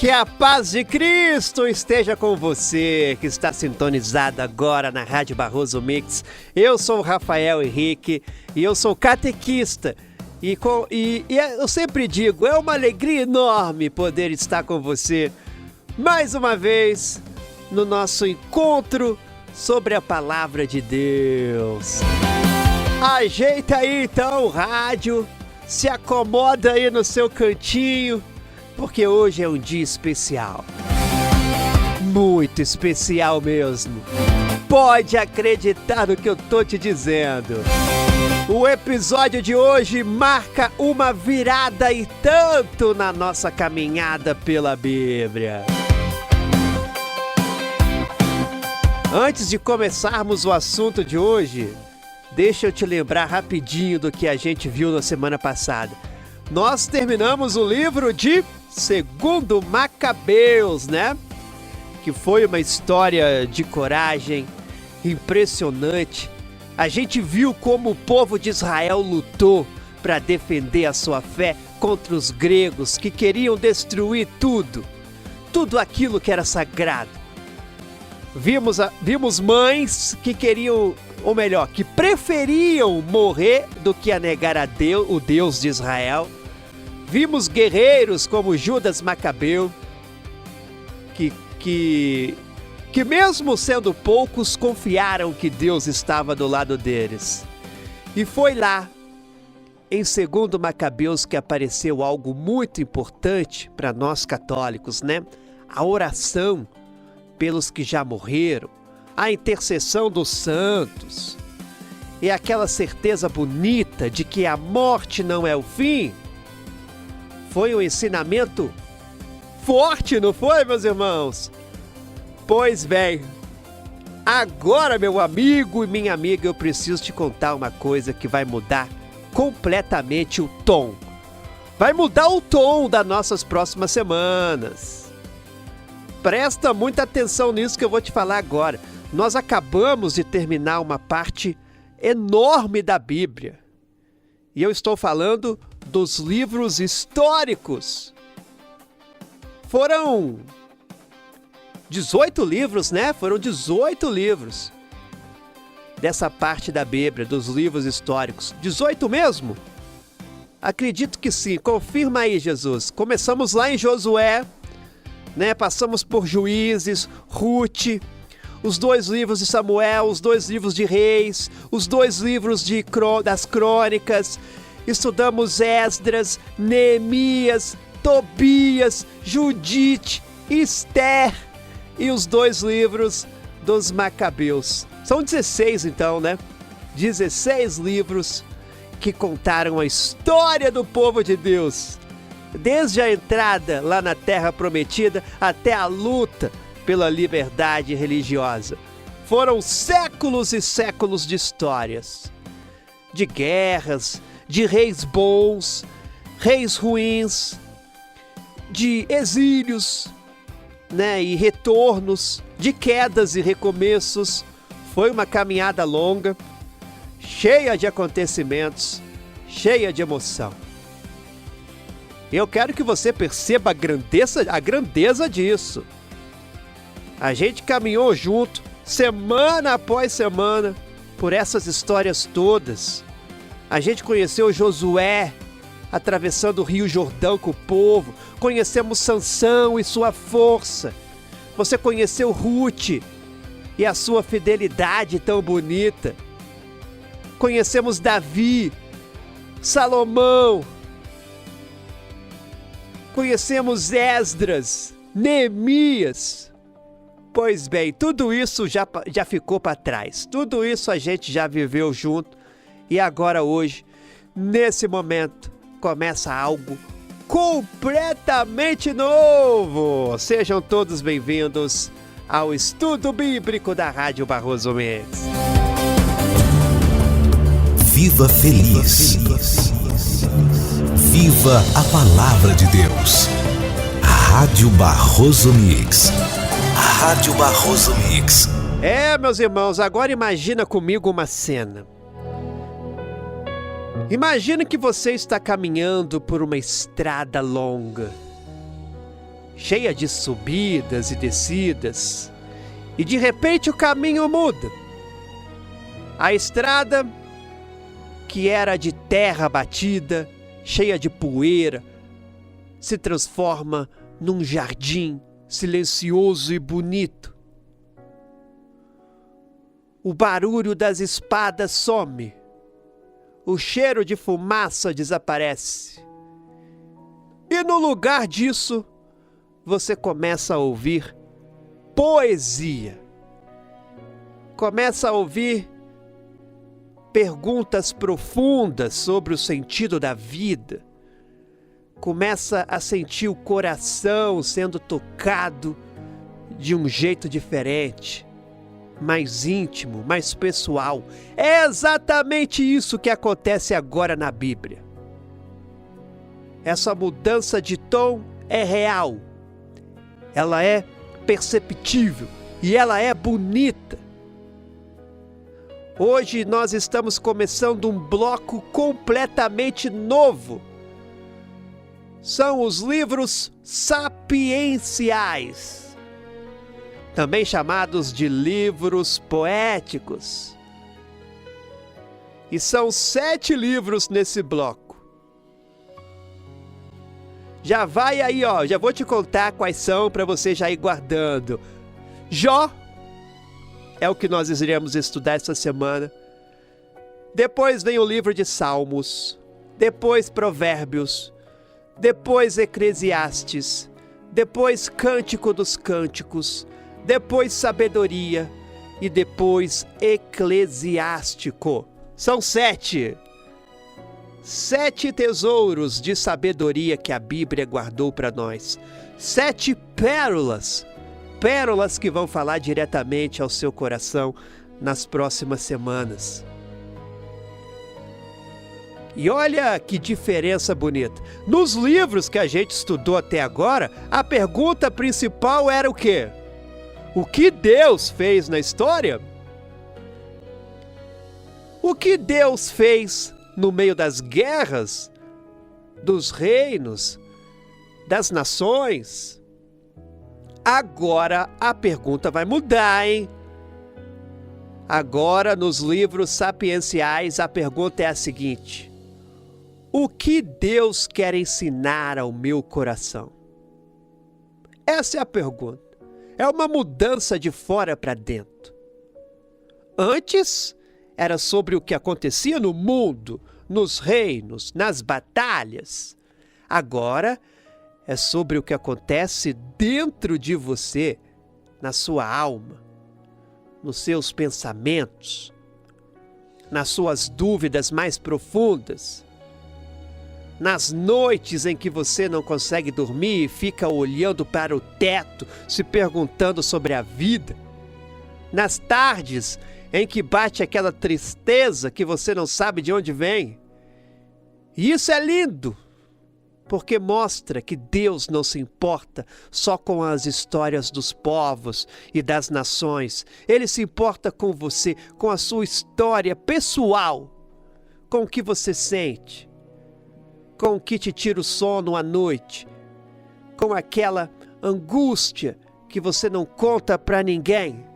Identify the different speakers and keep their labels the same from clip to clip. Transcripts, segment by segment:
Speaker 1: Que a paz de Cristo esteja com você, que está sintonizado agora na Rádio Barroso Mix. Eu sou o Rafael Henrique e eu sou catequista. E eu sempre digo, é uma alegria enorme poder estar com você mais uma vez no nosso encontro sobre a Palavra de Deus. Ajeita aí então o rádio, se acomoda aí no seu cantinho, porque hoje é um dia especial. Muito especial mesmo. Pode acreditar no que eu tô te dizendo. O episódio de hoje marca uma virada e tanto na nossa caminhada pela Bíblia. Antes de começarmos o assunto de hoje, deixa eu te lembrar rapidinho do que a gente viu na semana passada. Nós terminamos o livro de 2 Macabeus, né? Que foi uma história de coragem impressionante. A gente viu como o povo de Israel lutou para defender a sua fé contra os gregos que queriam destruir tudo aquilo que era sagrado. Vimos mães que queriam, ou melhor, que preferiam morrer do que a negar a Deus, o Deus de Israel. Vimos guerreiros como Judas Macabeu, que mesmo sendo poucos, confiaram que Deus estava do lado deles. E foi lá, em 2 Macabeus, que apareceu algo muito importante para nós católicos, né? A oração pelos que já morreram, a intercessão dos santos, e aquela certeza bonita de que a morte não é o fim. Foi um ensinamento forte, não foi, meus irmãos? Pois bem, agora, meu amigo e minha amiga, eu preciso te contar uma coisa que vai mudar completamente o tom. Vai mudar o tom das nossas próximas semanas. Presta muita atenção nisso que eu vou te falar agora. Nós acabamos de terminar uma parte enorme da Bíblia. E eu estou falando dos livros históricos. Foram 18 livros, né? Foram 18 livros dessa parte da Bíblia, dos livros históricos. 18 mesmo? Acredito que sim. Confirma aí, Jesus. Começamos lá em Josué, né? Passamos por Juízes, Ruth, os 2 livros de Samuel, os 2 livros de Reis, os 2 livros das Crônicas. Estudamos Esdras, Neemias, Tobias, Judite, Esther e os 2 livros dos Macabeus. São 16 então, né? 16 livros que contaram a história do povo de Deus. Desde a entrada lá na Terra Prometida até a luta pela liberdade religiosa. Foram séculos e séculos de histórias, de guerras, de reis bons, reis ruins, de exílios, né, e retornos, de quedas e recomeços. Foi uma caminhada longa, cheia de acontecimentos, cheia de emoção. Eu quero que você perceba a grandeza disso. A gente caminhou junto, semana após semana, por essas histórias todas. A gente conheceu Josué, atravessando o Rio Jordão com o povo. Conhecemos Sansão e sua força. Você conheceu Ruth e a sua fidelidade tão bonita. Conhecemos Davi, Salomão. Conhecemos Esdras, Neemias. Pois bem, tudo isso já ficou para trás. Tudo isso a gente já viveu junto. E agora hoje, nesse momento, começa algo completamente novo. Sejam todos bem-vindos ao Estudo Bíblico da Rádio Barroso Mix.
Speaker 2: Viva feliz. Viva a Palavra de Deus. Rádio Barroso Mix. Rádio Barroso Mix.
Speaker 1: Meus irmãos, agora imagina comigo uma cena. Imagina que você está caminhando por uma estrada longa. cheia de subidas e descidas, e de repente o caminho muda. A estrada, que era de terra batida, cheia de poeira, se transforma num jardim silencioso e bonito. O barulho das espadas some, o cheiro de fumaça desaparece. E no lugar disso, você começa a ouvir poesia. Começa a ouvir perguntas profundas sobre o sentido da vida. Começa a sentir o coração sendo tocado de um jeito diferente, mais íntimo, mais pessoal. É exatamente isso que acontece agora na Bíblia. Essa mudança de tom é real. Ela é perceptível e ela é bonita. Hoje nós estamos começando um bloco completamente novo. São os livros sapienciais, também chamados de livros poéticos. E são 7 livros nesse bloco. Já vai aí, já vou te contar quais são para você já ir guardando. Jó é o que nós iremos estudar essa semana. Depois vem o livro de Salmos, depois Provérbios, depois Eclesiastes, depois Cântico dos Cânticos, depois Sabedoria e depois Eclesiástico. São 7. 7 tesouros de sabedoria que a Bíblia guardou para nós. 7 pérolas. Pérolas que vão falar diretamente ao seu coração nas próximas semanas. E olha que diferença bonita. Nos livros que a gente estudou até agora, a pergunta principal era o quê? O que Deus fez na história? O que Deus fez no meio das guerras, dos reinos, das nações? Agora a pergunta vai mudar, hein? Agora, nos livros sapienciais, a pergunta é a seguinte: o que Deus quer ensinar ao meu coração? Essa é a pergunta. É uma mudança de fora para dentro. Antes, era sobre o que acontecia no mundo, nos reinos, nas batalhas. Agora, é sobre o que acontece dentro de você, na sua alma, nos seus pensamentos, nas suas dúvidas mais profundas, nas noites em que você não consegue dormir e fica olhando para o teto, se perguntando sobre a vida, nas tardes em que bate aquela tristeza que você não sabe de onde vem. E isso é lindo, porque mostra que Deus não se importa só com as histórias dos povos e das nações. Ele se importa com você, com a sua história pessoal, com o que você sente, com o que te tira o sono à noite, com aquela angústia que você não conta para ninguém.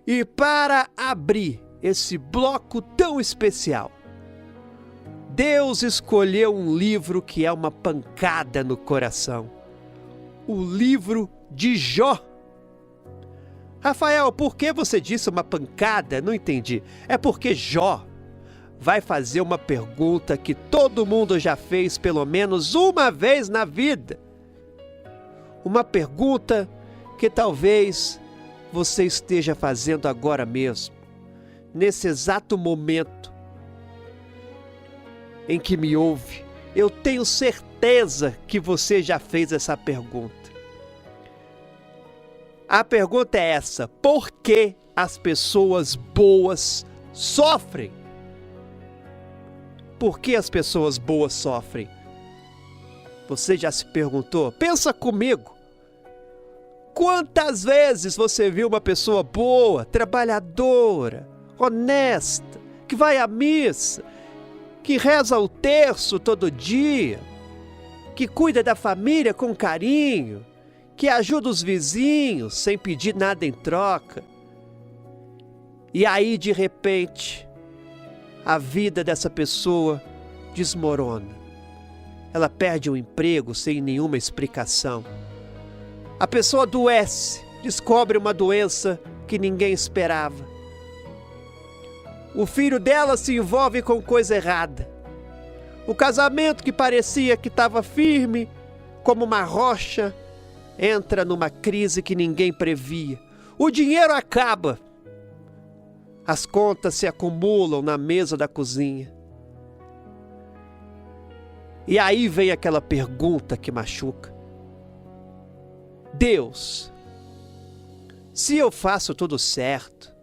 Speaker 1: E para abrir esse bloco tão especial, Deus escolheu um livro que é uma pancada no coração. O livro de Jó. Rafael, por que você disse uma pancada? Não entendi. É porque Jó vai fazer uma pergunta que todo mundo já fez pelo menos uma vez na vida. Uma pergunta que talvez você esteja fazendo agora mesmo, nesse exato momento em que me ouve. Eu tenho certeza que você já fez essa pergunta. A pergunta é essa: por que as pessoas boas sofrem? Por que as pessoas boas sofrem? Você já se perguntou? Pensa comigo. Quantas vezes você viu uma pessoa boa, trabalhadora, honesta, que vai à missa, que reza o terço todo dia, que cuida da família com carinho, que ajuda os vizinhos sem pedir nada em troca. E aí, de repente, a vida dessa pessoa desmorona. Ela perde o emprego sem nenhuma explicação. A pessoa adoece, descobre uma doença que ninguém esperava. O filho dela se envolve com coisa errada. O casamento que parecia que estava firme, como uma rocha, entra numa crise que ninguém previa. O dinheiro acaba. As contas se acumulam na mesa da cozinha. E aí vem aquela pergunta que machuca. Deus, se eu faço tudo certo,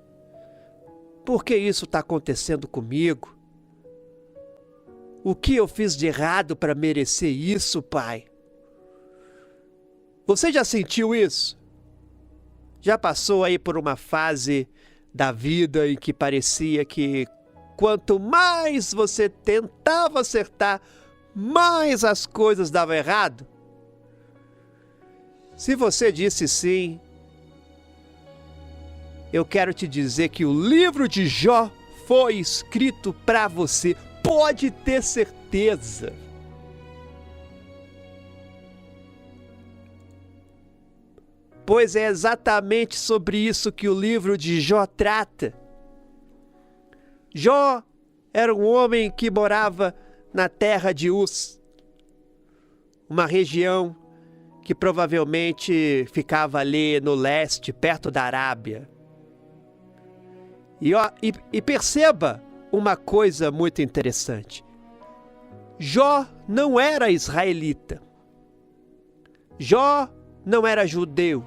Speaker 1: por que isso está acontecendo comigo? O que eu fiz de errado para merecer isso, Pai? Você já sentiu isso? Já passou aí por uma fase da vida em que parecia que quanto mais você tentava acertar, mais as coisas davam errado? Se você disse sim, eu quero te dizer que o livro de Jó foi escrito para você. Pode ter certeza. Pois é exatamente sobre isso que o livro de Jó trata. Jó era um homem que morava na terra de Uz, uma região que provavelmente ficava ali no leste, perto da Arábia. E perceba uma coisa muito interessante. Jó não era israelita. Jó não era judeu.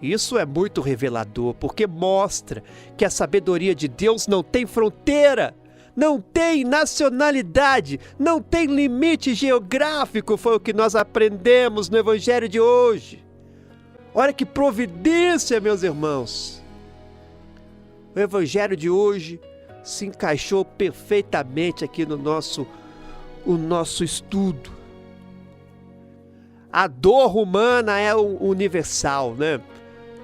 Speaker 1: Isso é muito revelador, porque mostra que a sabedoria de Deus não tem fronteira, não tem nacionalidade, não tem limite geográfico, foi o que nós aprendemos no Evangelho de hoje. Olha que providência, meus irmãos! O Evangelho de hoje se encaixou perfeitamente aqui no nosso estudo. A dor humana é universal, né?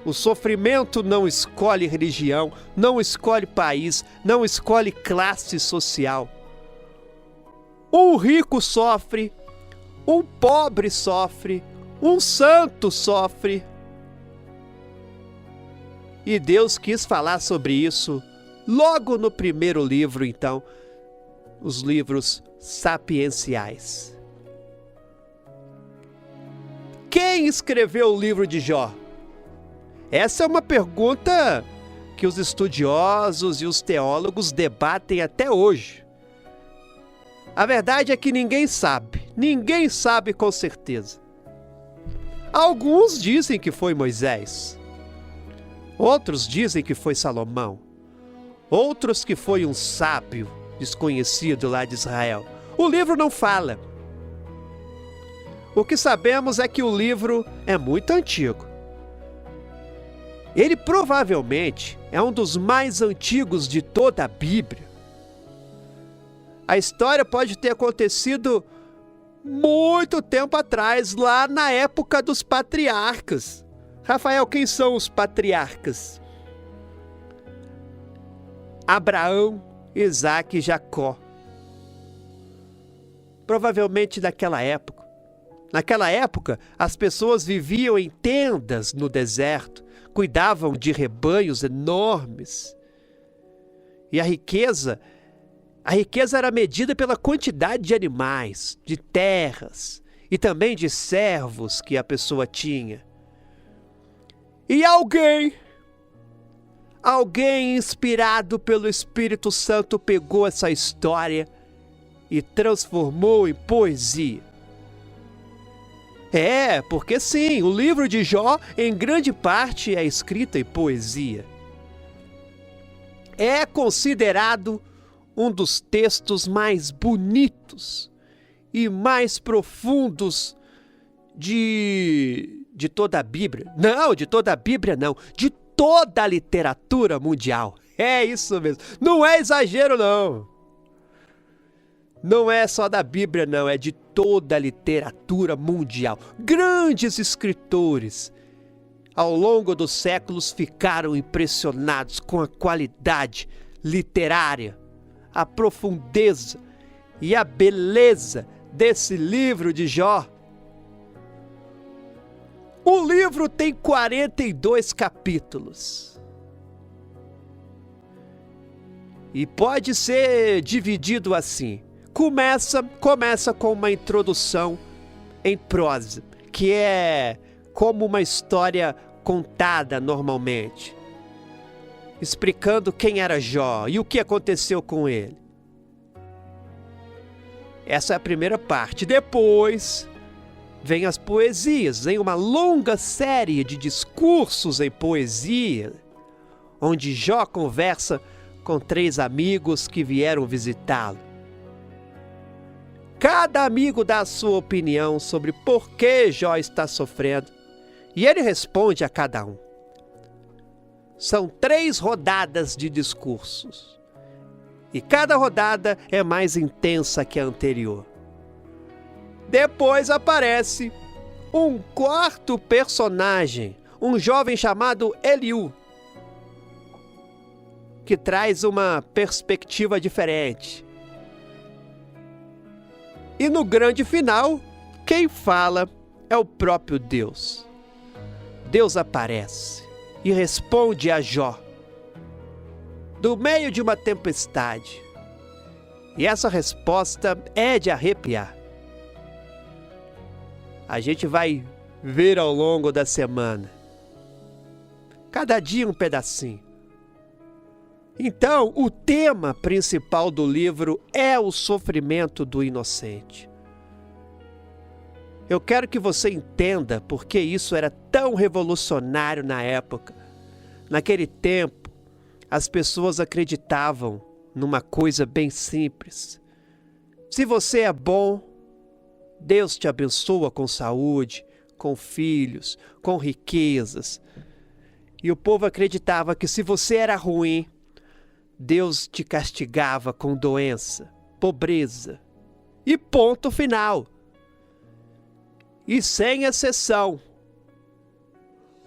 Speaker 1: O sofrimento não escolhe religião, não escolhe país, não escolhe classe social. Um rico sofre, um pobre sofre, um santo sofre. E Deus quis falar sobre isso logo no primeiro livro, então, os livros sapienciais. Quem escreveu o livro de Jó? Essa é uma pergunta que os estudiosos e os teólogos debatem até hoje. A verdade é que ninguém sabe com certeza. Alguns dizem que foi Moisés, outros dizem que foi Salomão, outros que foi um sábio desconhecido lá de Israel. O livro não fala. O que sabemos é que o livro é muito antigo. Ele provavelmente é um dos mais antigos de toda a Bíblia. A história pode ter acontecido muito tempo atrás, lá na época dos patriarcas. Rafael, quem são os patriarcas? Abraão, Isaque e Jacó. Provavelmente naquela época. Naquela época, as pessoas viviam em tendas no deserto, cuidavam de rebanhos enormes. E a riqueza era medida pela quantidade de animais, de terras e também de servos que a pessoa tinha. E alguém inspirado pelo Espírito Santo pegou essa história e transformou em poesia. Porque sim, o livro de Jó, em grande parte, é escrito em poesia. É considerado um dos textos mais bonitos e mais profundos de toda a Bíblia. Não, de toda a Bíblia não, de toda a literatura mundial. É isso mesmo, não é exagero não. Não é só da Bíblia, não, é de toda a literatura mundial. Grandes escritores, ao longo dos séculos, ficaram impressionados com a qualidade literária, a profundeza e a beleza desse livro de Jó. O livro tem 42 capítulos. E pode ser dividido assim. Começa com uma introdução em prosa, que é como uma história contada normalmente, explicando quem era Jó e o que aconteceu com ele. Essa é a primeira parte. Depois vem as poesias, vem uma longa série de discursos em poesia, onde Jó conversa com 3 amigos que vieram visitá-lo. Cada amigo dá a sua opinião sobre por que Jó está sofrendo, e ele responde a cada um. São 3 rodadas de discursos, e cada rodada é mais intensa que a anterior. Depois aparece um 4º personagem, um jovem chamado Eliú, que traz uma perspectiva diferente. E no grande final, quem fala é o próprio Deus. Deus aparece e responde a Jó, do meio de uma tempestade. E essa resposta é de arrepiar. A gente vai ver ao longo da semana. Cada dia um pedacinho. Então, o tema principal do livro é o sofrimento do inocente. Eu quero que você entenda por que isso era tão revolucionário na época. Naquele tempo, as pessoas acreditavam numa coisa bem simples. Se você é bom, Deus te abençoa com saúde, com filhos, com riquezas. E o povo acreditava que se você era ruim, Deus te castigava com doença, pobreza. E ponto final. E sem exceção.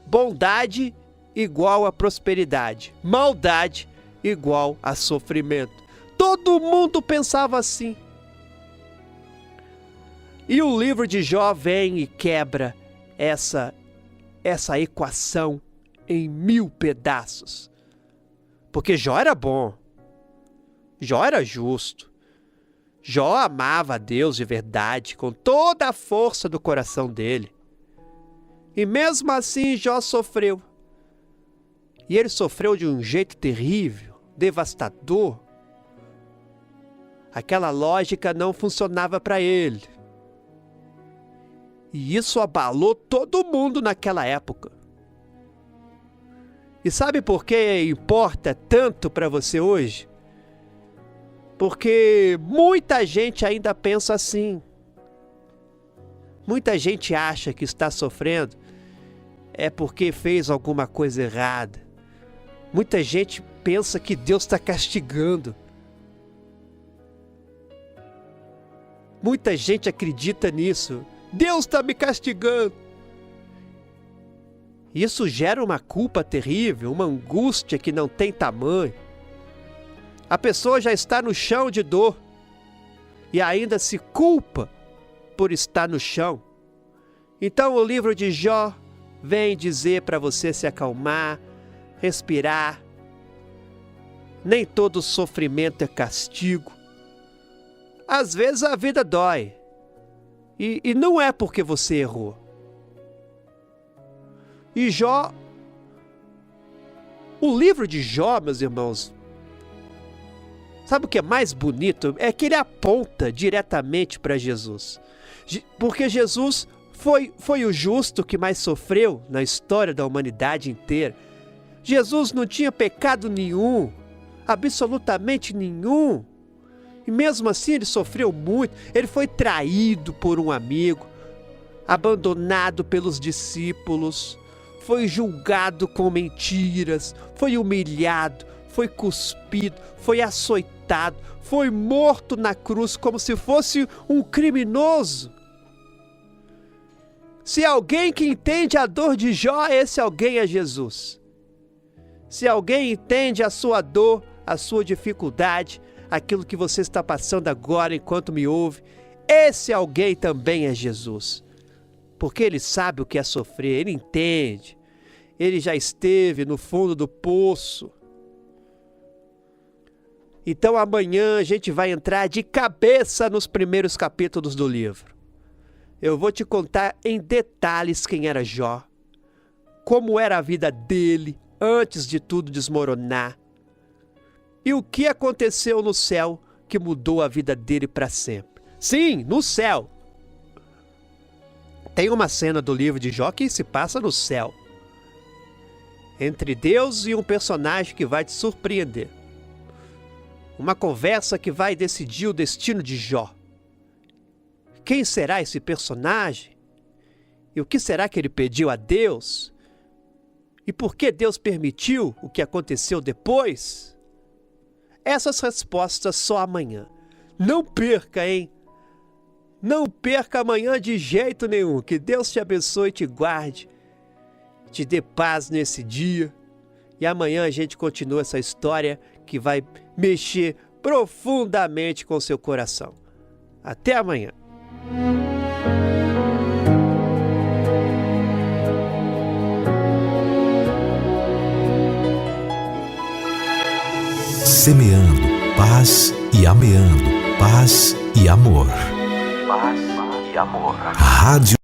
Speaker 1: Bondade igual a prosperidade. Maldade igual a sofrimento. Todo mundo pensava assim. E o livro de Jó vem e quebra essa equação em 1000 pedaços. Porque Jó era bom, Jó era justo, Jó amava a Deus de verdade, com toda a força do coração dele. E mesmo assim Jó sofreu. E ele sofreu de um jeito terrível, devastador. Aquela lógica não funcionava para ele. E isso abalou todo mundo naquela época. E sabe por que importa tanto para você hoje? Porque muita gente ainda pensa assim. Muita gente acha que está sofrendo é porque fez alguma coisa errada. Muita gente pensa que Deus está castigando. Muita gente acredita nisso. Deus está me castigando. Isso gera uma culpa terrível, uma angústia que não tem tamanho. A pessoa já está no chão de dor e ainda se culpa por estar no chão. Então o livro de Jó vem dizer para você se acalmar, respirar. Nem todo sofrimento é castigo. Às vezes a vida dói. E não é porque você errou. E Jó, o livro de Jó, meus irmãos, sabe o que é mais bonito? É que ele aponta diretamente para Jesus. Porque Jesus foi o justo que mais sofreu na história da humanidade inteira. Jesus não tinha pecado nenhum, absolutamente nenhum. E mesmo assim ele sofreu muito. Ele foi traído por um amigo, abandonado pelos discípulos, foi julgado com mentiras, foi humilhado, foi cuspido, foi açoitado, foi morto na cruz como se fosse um criminoso. Se alguém que entende a dor de Jó, esse alguém é Jesus. Se alguém entende a sua dor, a sua dificuldade, aquilo que você está passando agora enquanto me ouve, esse alguém também é Jesus. Porque ele sabe o que é sofrer, ele entende. Ele já esteve no fundo do poço. Então amanhã a gente vai entrar de cabeça nos primeiros capítulos do livro. Eu vou te contar em detalhes quem era Jó, como era a vida dele antes de tudo desmoronar e o que aconteceu no céu que mudou a vida dele para sempre. Sim, no céu. Tem uma cena do livro de Jó que se passa no céu, entre Deus e um personagem que vai te surpreender. Uma conversa que vai decidir o destino de Jó. Quem será esse personagem? E o que será que ele pediu a Deus? E por que Deus permitiu o que aconteceu depois? Essas respostas só amanhã. Não perca, hein? Não perca amanhã de jeito nenhum. Que Deus te abençoe e te guarde. Te dê paz nesse dia. E amanhã a gente continua essa história que vai mexer profundamente com o seu coração. Até amanhã.
Speaker 2: Semeando paz e ameando paz e amor. Paz e amor. Rádio